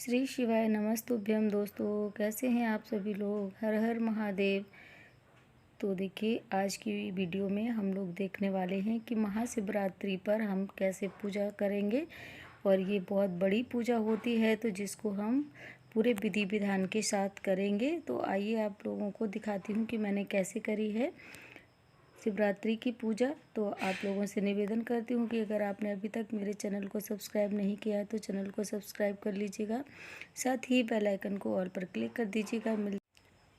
श्री शिवाय नमस्तुभ्यम। दोस्तों, कैसे हैं आप सभी लोग? हर हर महादेव। तो देखिए, आज की वीडियो में हम लोग देखने वाले हैं कि महाशिवरात्रि पर हम कैसे पूजा करेंगे। और ये बहुत बड़ी पूजा होती है, तो जिसको हम पूरे विधि विधान के साथ करेंगे। तो आइए आप लोगों को दिखाती हूँ कि मैंने कैसे करी है शिवरात्रि की पूजा। तो आप लोगों से निवेदन करती हूँ कि अगर आपने अभी तक मेरे चैनल को सब्सक्राइब नहीं किया है तो चैनल को सब्सक्राइब कर लीजिएगा, साथ ही बेल आइकन को ऑल पर क्लिक कर दीजिएगा।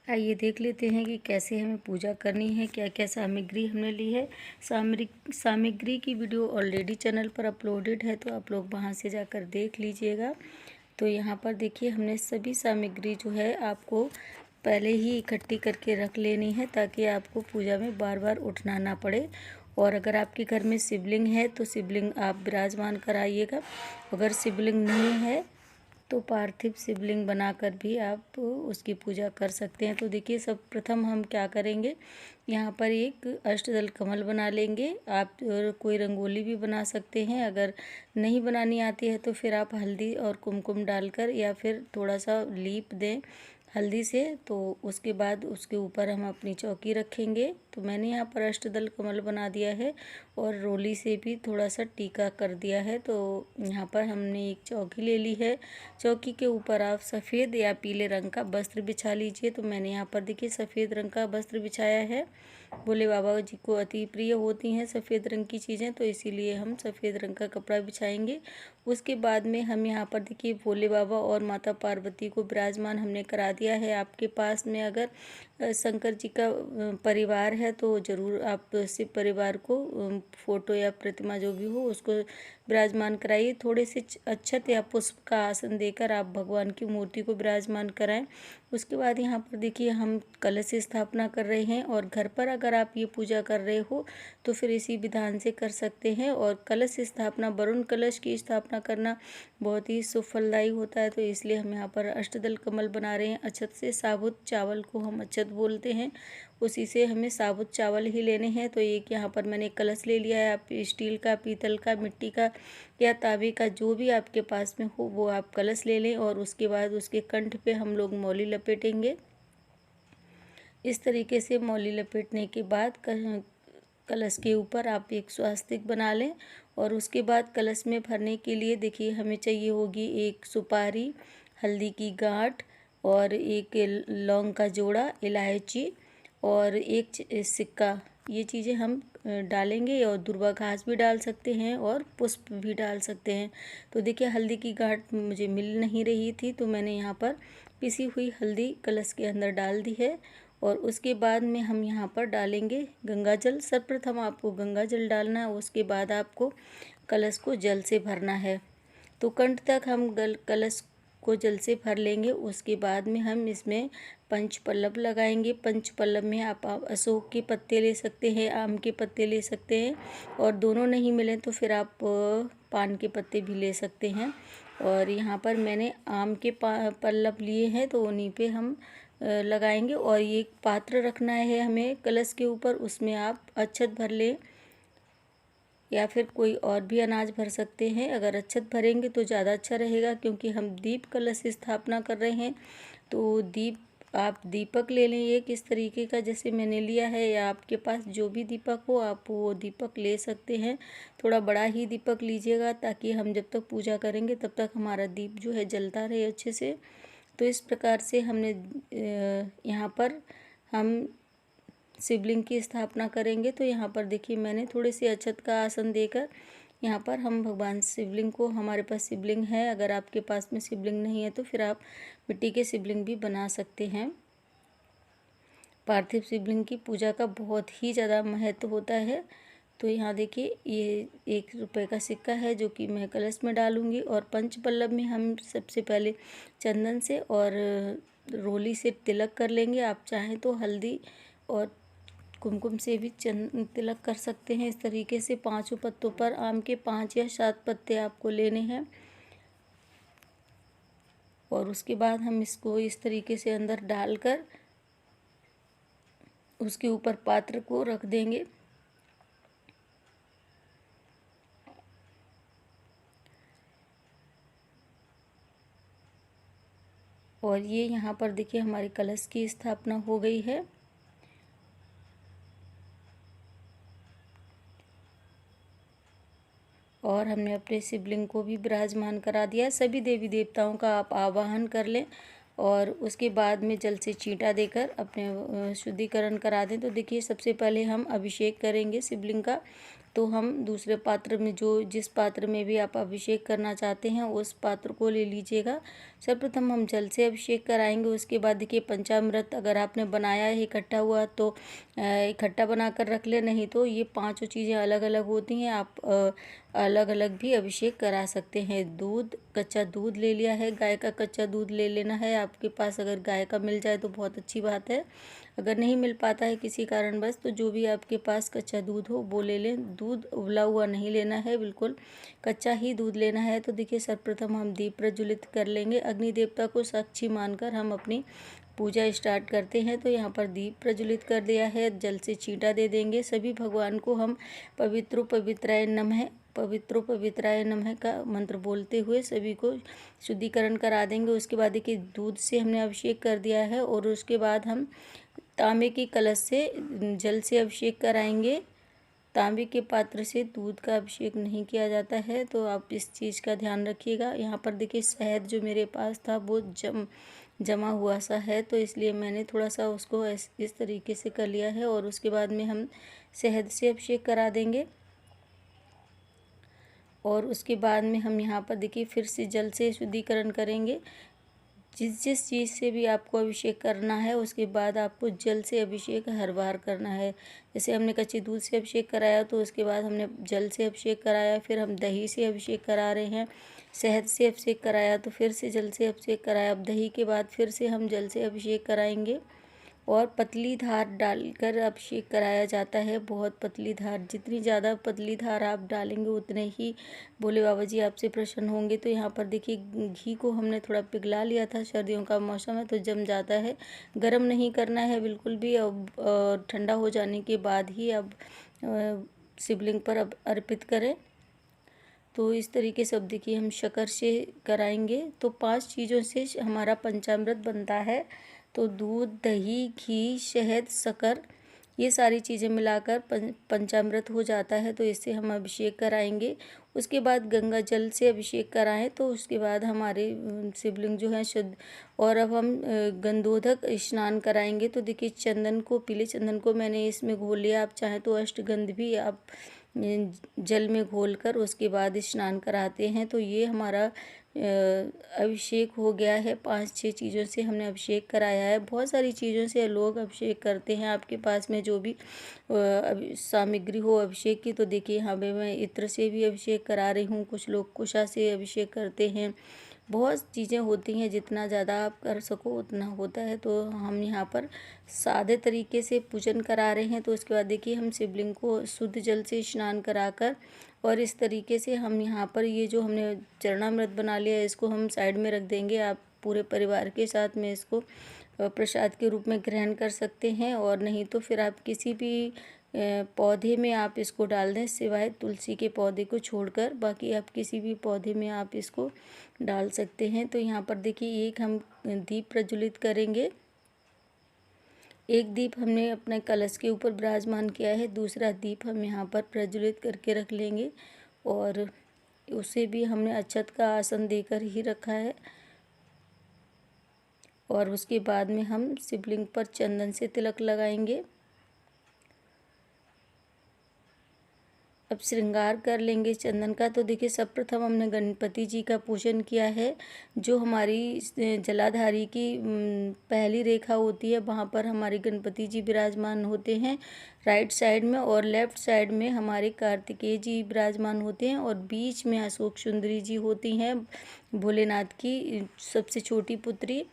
आइए देख लेते हैं कि कैसे हमें पूजा करनी है, क्या क्या सामग्री हमने ली है। सामग्री की वीडियो ऑलरेडी चैनल पर अपलोडेड है, तो आप लोग वहाँ से जाकर देख लीजिएगा। तो यहाँ पर देखिए, हमने सभी सामग्री जो है आपको पहले ही इकट्ठी करके रख लेनी है, ताकि आपको पूजा में बार बार उठना ना पड़े। और अगर आपके घर में शिवलिंग है तो शिवलिंग आप विराजमान कराइएगा। अगर शिवलिंग नहीं है तो पार्थिव शिवलिंग बनाकर भी आप उसकी पूजा कर सकते हैं। तो देखिए, सब प्रथम हम क्या करेंगे, यहाँ पर एक अष्टदल कमल बना लेंगे। आप कोई रंगोली भी बना सकते हैं। अगर नहीं बनानी आती है तो फिर आप हल्दी और कुमकुम डालकर या फिर थोड़ा सा लीप दें हल्दी से। तो उसके बाद उसके ऊपर हम अपनी चौकी रखेंगे। तो मैंने यहाँ पर अष्टदल कमल बना दिया है और रोली से भी थोड़ा सा टीका कर दिया है। तो यहाँ पर हमने एक चौकी ले ली है। चौकी के ऊपर आप सफ़ेद या पीले रंग का वस्त्र बिछा लीजिए। तो मैंने यहाँ पर देखिए सफ़ेद रंग का वस्त्र बिछाया है। भोले बाबा जी को अति प्रिय होती हैं सफ़ेद रंग की चीज़ें, तो इसीलिए हम सफ़ेद रंग का कपड़ा बिछाएंगे। उसके बाद में हम यहाँ पर देखिए भोले बाबा और माता पार्वती को विराजमान हमने करा दिया है। आपके पास में अगर शंकर जी का परिवार है तो ज़रूर आप शिव परिवार को फोटो या प्रतिमा जो भी हो उसको विराजमान कराइए। थोड़े से अक्षत या पुष्प का आसन देकर आप भगवान की मूर्ति को विराजमान कराएं। उसके बाद यहाँ पर देखिए हम कलश स्थापना कर रहे हैं। और घर पर अगर आप ये पूजा कर रहे हो तो फिर इसी विधान से कर सकते हैं। और कलश स्थापना, वरुण कलश की स्थापना करना बहुत ही सुफलदायी होता है। तो इसलिए हम यहाँ पर अष्टदल कमल बना रहे हैं अक्षत से। साबुत चावल को हम अक्षत बोलते हैं, उसी से हमें साबुत चावल ही लेने हैं। तो एक यहाँ पर मैंने कलश ले लिया है। आप स्टील का, पीतल का, मिट्टी का या तांबे का, जो भी आपके पास में हो वो आप कलश ले लें। और उसके बाद उसके कंठ पे हम लोग मौली लपेटेंगे। इस तरीके से मौली लपेटने के बाद कलश के ऊपर आप एक स्वास्तिक बना लें। और उसके बाद कलश में भरने के लिए देखिए हमें चाहिए होगी एक सुपारी, हल्दी की गांठ और एक लौंग का जोड़ा, इलायची और एक सिक्का। ये चीज़ें हम डालेंगे। और दुर्वा घास भी डाल सकते हैं और पुष्प भी डाल सकते हैं। तो देखिए, हल्दी की गांठ मुझे मिल नहीं रही थी, तो मैंने यहाँ पर पिसी हुई हल्दी कलश के अंदर डाल दी है। और उसके बाद में हम यहाँ पर डालेंगे गंगा जल। सर्वप्रथम आपको गंगा जल डालना है, उसके बाद आपको कलश को जल से भरना है। तो कंठ तक हम कलश को जल से भर लेंगे। उसके बाद में हम इसमें पंच पल्लव लगाएंगे। पंच पल्लव में आप अशोक के पत्ते ले सकते हैं, आम के पत्ते ले सकते हैं, और दोनों नहीं मिले तो फिर आप पान के पत्ते भी ले सकते हैं। और यहाँ पर मैंने आम के पल्लव लिए हैं, तो उन्हीं पे हम लगाएंगे। और ये एक पात्र रखना है हमें कलश के ऊपर, उसमें आप अक्षत भर लें या फिर कोई और भी अनाज भर सकते हैं। अगर अक्षत भरेंगे तो ज़्यादा अच्छा रहेगा, क्योंकि हम दीप कलश स्थापना कर रहे हैं। तो आप दीपक ले लें एक इस तरीके का जैसे मैंने लिया है, या आपके पास जो भी दीपक हो आप वो दीपक ले सकते हैं। थोड़ा बड़ा ही दीपक लीजिएगा, ताकि हम जब तक पूजा करेंगे तब तक हमारा दीप जो है जलता रहे अच्छे से। तो इस प्रकार से हमने यहाँ पर हम शिवलिंग की स्थापना करेंगे। तो यहाँ पर देखिए मैंने थोड़े से अक्षत का आसन देकर यहाँ पर हम भगवान शिवलिंग को, हमारे पास शिवलिंग है, अगर आपके पास में शिवलिंग नहीं है तो फिर आप मिट्टी के शिवलिंग भी बना सकते हैं। पार्थिव शिवलिंग की पूजा का बहुत ही ज़्यादा महत्व होता है। तो यहाँ देखिए, ये 1 रुपये का सिक्का है जो कि मैं कलश में डालूंगी। और पंच पल्लव में हम सबसे पहले चंदन से और रोली से तिलक कर लेंगे। आप चाहें तो हल्दी और कुमकुम से भी तिलक कर सकते हैं। इस तरीके से 5 पत्तों पर आम के 5 या 7 पत्ते आपको लेने हैं। और उसके बाद हम इसको इस तरीके से अंदर डालकर उसके ऊपर पात्र को रख देंगे। और ये यहाँ पर देखिए हमारे कलश की स्थापना हो गई है। और हमने अपने शिवलिंग को भी विराजमान करा दिया है। सभी देवी देवताओं का आप आवाहन कर लें और उसके बाद में जल से छींटा देकर अपने शुद्धिकरण करा दें। तो देखिए सबसे पहले हम अभिषेक करेंगे शिवलिंग का। तो हम दूसरे पात्र में, जो जिस पात्र में भी आप अभिषेक करना चाहते हैं उस पात्र को ले लीजिएगा। सर्वप्रथम हम जल से अभिषेक कराएंगे। उसके बाद देखिए पंचामृत अगर आपने बनाया है इकट्ठा हुआ तो इकट्ठा बना कर रख ले, नहीं तो ये पांचों चीज़ें अलग अलग होती हैं, आप अलग अलग भी अभिषेक करा सकते हैं। दूध, कच्चा दूध ले लिया है, गाय का कच्चा दूध ले लेना है। आपके पास अगर गाय का मिल जाए तो बहुत अच्छी बात है, अगर नहीं मिल पाता है किसी कारणवश तो जो भी आपके पास कच्चा दूध हो वो ले लें। दूध उबला हुआ नहीं लेना है, बिल्कुल कच्चा ही दूध लेना है। तो देखिए सर्वप्रथम हम दीप प्रज्वलित कर लेंगे। अग्नि देवता को साक्षी मानकर हम अपनी पूजा स्टार्ट करते हैं। तो यहाँ पर दीप प्रज्वलित कर दिया है, जल से छींटा दे देंगे। सभी भगवान को हम पवित्रो पवित्राय नमः, पवित्रो पवित्राय नमः का मंत्र बोलते हुए सभी को शुद्धिकरण करा देंगे। उसके बाद देखिए दूध से हमने अभिषेक कर दिया है और उसके बाद हम तांबे के कलश से जल से अभिषेक कराएंगे। तांबे के पात्र से दूध का अभिषेक नहीं किया जाता है, तो आप इस चीज़ का ध्यान रखिएगा। यहाँ पर देखिए शहद जो मेरे पास था वो जमा हुआ सा है, तो इसलिए मैंने थोड़ा सा उसको इस तरीके से कर लिया है। और उसके बाद में हम शहद से अभिषेक करा देंगे। और उसके बाद में हम यहाँ पर देखिए फिर से जल से शुद्धिकरण करेंगे। जिस जिस चीज़ से भी आपको अभिषेक करना है उसके बाद आपको जल से अभिषेक हर बार करना है। जैसे हमने कच्चे दूध से अभिषेक कराया तो उसके बाद हमने जल से अभिषेक कराया, फिर हम दही से अभिषेक करा रहे हैं। शहद से अभिषेक कराया तो फिर से जल से अभिषेक कराया। अब दही के बाद फिर से हम जल से अभिषेक कराएंगे और पतली धार डालकर अभिषेक कराया जाता है। बहुत पतली धार, जितनी ज़्यादा पतली धार आप डालेंगे उतने ही भोले बाबा जी आपसे प्रसन्न होंगे। तो यहाँ पर देखिए घी को हमने थोड़ा पिघला लिया था, सर्दियों का मौसम है तो जम जाता है। गरम नहीं करना है बिल्कुल भी। अब ठंडा हो जाने के बाद ही अब शिवलिंग पर अब अर्पित करें। तो इस तरीके से अब देखिए हम शक्कर से कराएंगे। तो 5 चीज़ों से हमारा पंचामृत बनता है। तो दूध, दही, घी, शहद, शक्कर, ये सारी चीज़ें मिलाकर पंचामृत हो जाता है। तो इससे हम अभिषेक कराएंगे। उसके बाद गंगा जल से अभिषेक कराएं तो उसके बाद हमारे शिवलिंग जो है शुद्ध। और अब हम गंधोदक स्नान कराएंगे। तो देखिए चंदन को, पीले चंदन को मैंने इसमें घोल लिया। आप चाहें तो अष्टगंध भी आप जल में घोलकर उसके बाद स्नान कराते हैं। तो ये हमारा अभिषेक हो गया है। 5-6 चीज़ों से हमने अभिषेक कराया है। बहुत सारी चीज़ों से लोग अभिषेक करते हैं। आपके पास में जो भी सामग्री हो अभिषेक की, तो देखिए यहाँ पे मैं इत्र से भी अभिषेक करा रही हूँ। कुछ लोग कुशा से अभिषेक करते हैं। बहुत चीज़ें होती हैं, जितना ज़्यादा आप कर सको उतना होता है। तो हम यहाँ पर सादे तरीके से पूजन करा रहे हैं। तो उसके बाद देखिए हम शिवलिंग को शुद्ध जल से स्नान कराकर और इस तरीके से हम यहाँ पर ये जो हमने चरणामृत बना लिया है इसको हम साइड में रख देंगे। आप पूरे परिवार के साथ में इसको प्रसाद के रूप में ग्रहण कर सकते हैं, और नहीं तो फिर आप किसी भी पौधे में आप इसको डाल दें, सिवाय तुलसी के पौधे को छोड़कर। बाकी आप किसी भी पौधे में आप इसको डाल सकते हैं। तो यहाँ पर देखिए एक हम दीप प्रज्वलित करेंगे। एक दीप हमने अपने कलश के ऊपर विराजमान किया है, दूसरा दीप हम यहाँ पर प्रज्वलित करके रख लेंगे। और उसे भी हमने अक्षत का आसन देकर ही रखा है। और उसके बाद में हम शिवलिंग पर चंदन से तिलक लगाएंगे। अब श्रृंगार कर लेंगे चंदन का। तो देखिए सर्वप्रथम हमने गणपति जी का पूजन किया है। जो हमारी जलाधारी की पहली रेखा होती है वहाँ पर हमारे गणपति जी विराजमान होते हैं राइट साइड में, और लेफ्ट साइड में हमारे कार्तिकेय जी विराजमान होते हैं, और बीच में अशोक सुंदरी जी होती हैं, भोलेनाथ की सबसे छोटी पुत्री।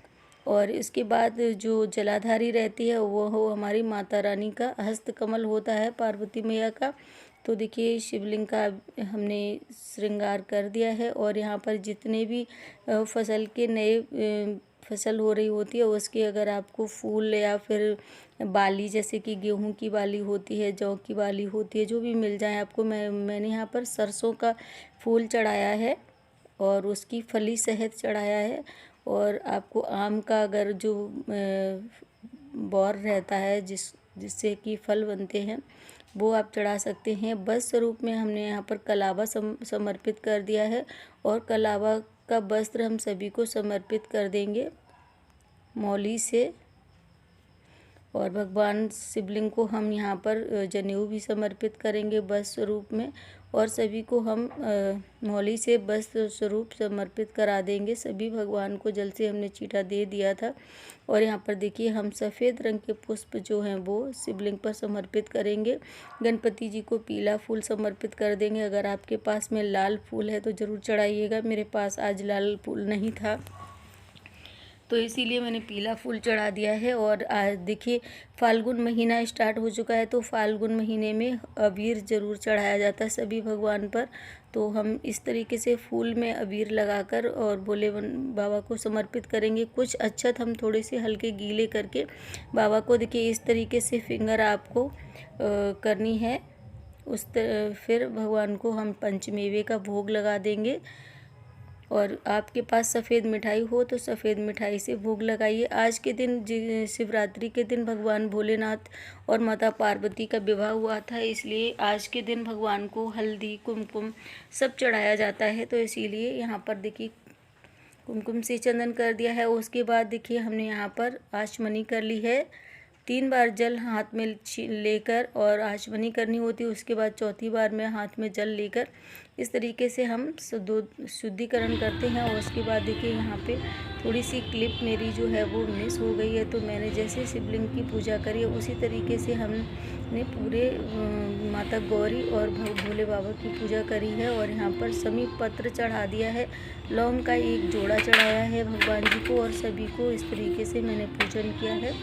और इसके बाद जो जलाधारी रहती है वो हमारी माता रानी का हस्त कमल होता है, पार्वती मैया का। तो देखिए शिवलिंग का हमने श्रृंगार कर दिया है। और यहाँ पर जितने भी फसल के नए फसल हो रही होती है उसके अगर आपको फूल या फिर बाली, जैसे कि गेहूं की बाली होती है, जौ की बाली होती है, जो भी मिल जाए आपको, मैंने यहाँ पर सरसों का फूल चढ़ाया है और उसकी फली शहद चढ़ाया है। और आपको आम का अगर जो बौर रहता है जिससे कि फल बनते हैं वो आप चढ़ा सकते हैं। वस्त्र स्वरूप में हमने यहाँ पर कलावा समर्पित कर दिया है और कलावा का वस्त्र हम सभी को समर्पित कर देंगे मौली से। और भगवान शिवलिंग को हम यहाँ पर जनेऊ भी समर्पित करेंगे वस्त्र स्वरूप में, और सभी को हम मौली से वस्त्र स्वरूप समर्पित करा देंगे। सभी भगवान को जल से हमने छींटा दे दिया था। और यहाँ पर देखिए हम सफ़ेद रंग के पुष्प जो हैं वो शिवलिंग पर समर्पित करेंगे। गणपति जी को पीला फूल समर्पित कर देंगे। अगर आपके पास में लाल फूल है तो ज़रूर चढ़ाइएगा। मेरे पास आज लाल फूल नहीं था तो इसीलिए मैंने पीला फूल चढ़ा दिया है। और आज देखिए फाल्गुन महीना स्टार्ट हो चुका है, तो फाल्गुन महीने में अबीर ज़रूर चढ़ाया जाता है सभी भगवान पर। तो हम इस तरीके से फूल में अबीर लगाकर और भोले बाबा को समर्पित करेंगे। कुछ अक्षत हम थोड़े से हल्के गीले करके बाबा को देखिए इस तरीके से फिंगर आपको करनी है। फिर भगवान को हम पंचमेवे का भोग लगा देंगे। और आपके पास सफ़ेद मिठाई हो तो सफ़ेद मिठाई से भोग लगाइए। आज के दिन शिवरात्रि के दिन भगवान भोलेनाथ और माता पार्वती का विवाह हुआ था, इसलिए आज के दिन भगवान को हल्दी कुमकुम सब चढ़ाया जाता है। तो इसीलिए यहाँ पर देखिए कुमकुम से चंदन कर दिया है। उसके बाद देखिए हमने यहाँ पर आचमनी कर ली है। 3 बार जल हाथ में लेकर और आचमनी करनी होती है। उसके बाद चौथी बार में हाथ में जल लेकर इस तरीके से हम शुद्धिकरण करते हैं। और उसके बाद देखिए यहाँ पे थोड़ी सी क्लिप मेरी जो है वो मिस हो गई है, तो मैंने जैसे शिवलिंग की पूजा करी उसी तरीके से हमने पूरे माता गौरी और भोले बाबा की पूजा करी है। और यहाँ पर समीप पत्र चढ़ा दिया है, लौंग का एक जोड़ा चढ़ाया है भगवान जी को, और सभी को इस तरीके से मैंने पूजन किया है।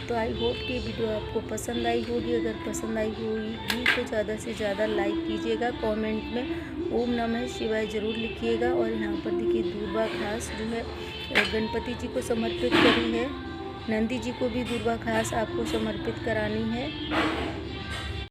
तो आई होप कि वीडियो आपको पसंद आई होगी। अगर पसंद आई होगी तो ज़्यादा से ज़्यादा लाइक कीजिएगा, कमेंट में ओम नमः शिवाय ज़रूर लिखिएगा। और यहाँ पर देखिए दूर्वा घास जो है गणपति जी को समर्पित करी है। नंदी जी को भी दूर्वा घास आपको समर्पित करानी है।